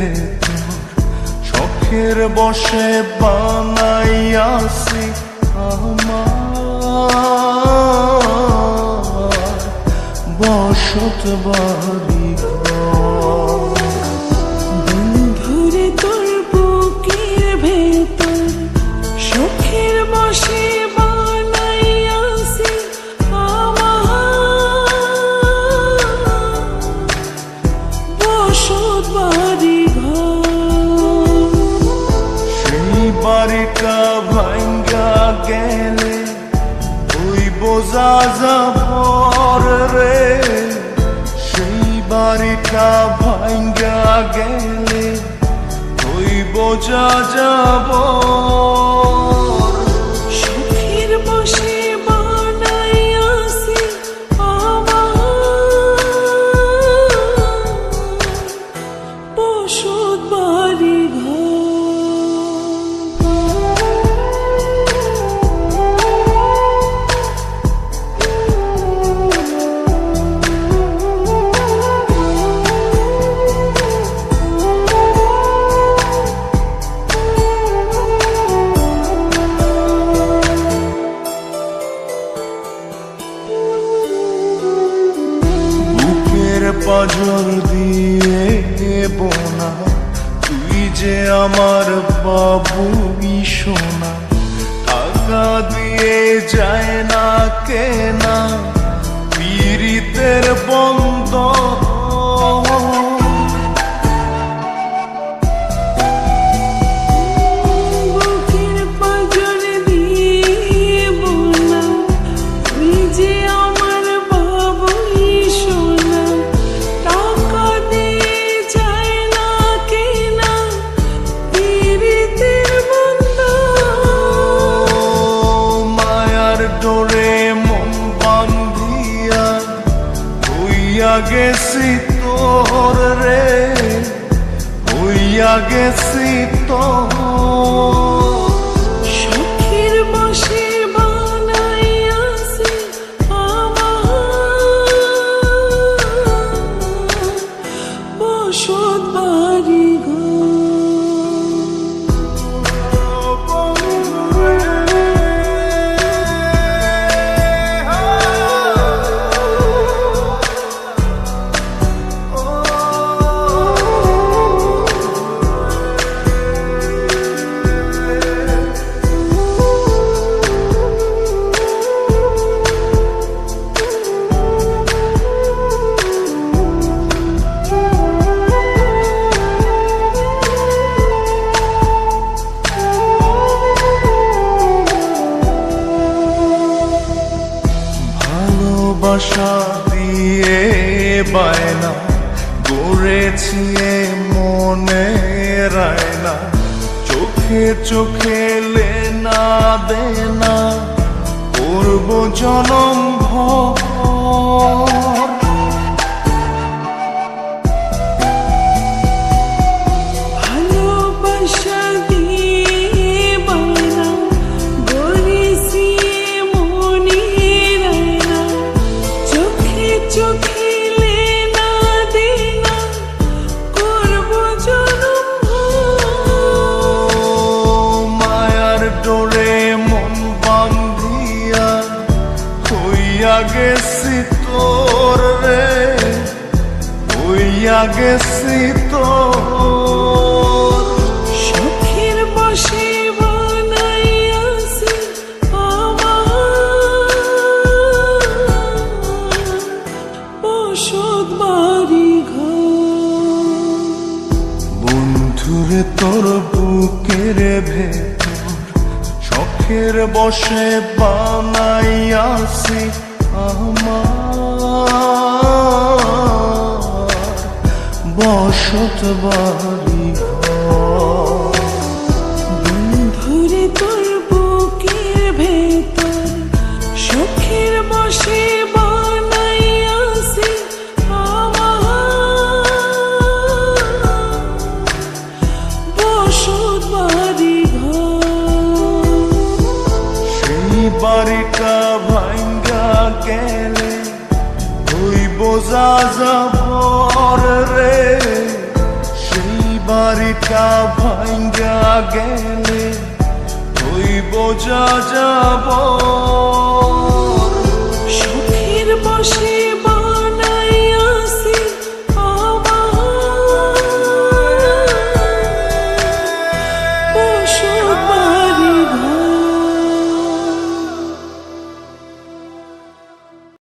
ভেতর শখের বসে বানাইয়াছি আমার বসত বাড়ি ঘর। বন্ধুরে তোর বুকের ভেতর শখের বসে বানাইয়াছি আমার বসত বাড়ি ঘর। সেই বাড়িটা ভাঙ্গা গেলে ওই বোঝা যাবর রে, সেই বাড়িটা ভাঙ্গা গেলে ওই বোঝা যাবর। শখের বসে বানাইয়াছি আমার বসত বাড়ি ঘর। পাজর দিয়ে বোনা তুই যে আমার বাবুই সোনা, টাকা দিয়ে যায় না কেনা পীড়িতের বন্ধ। বুকের পাঁজর দিয়ে বোনা তুই যে আমার বাবুই সোনা, টাকা দিয়ে যায় না কেনা পীড়িতের বন্ধন। মায়ার ডোরে মন বান্ধিয়া হইয়া গেছি তোর রে, হইয়া গেছি তোর। শখের বসে বানাইয়াছি আমার বসত বাড়ি ঘর। ভালোবাসা দিয়ে বায়না গড়েছি মনে রায়না, চোখে চোখে লেনা দেনা করব জনম ভর। ভালোবাসা দিয়ে বায়না গড়েছি মনে রায়না, চোখে চোখে লেনা দেনা করব জনম ভর। মায়ার ডোরে মন বান্ধিয়া হইয়া গেছি তোর রে, হইয়া গেছি তোর। শখের বসে বানাইয়াছি আমার বসত বাড়ি ঘর। বন্ধুরে তোর বুকের ভেতর শখের বসে বানাইয়াছি আমার বসত বাড়ি ঘর। বন্ধুরে তোর বুকের ভেতর শখের বসে বানাইয়াছি আমার বসত বাড়ি ঘর। সেই বাড়িটা ভাঙ্গা গেলে ওই বোঝা যাবর রে, সেই বাড়িটা ভাঙ্গা গেলে ওই বোঝা যাব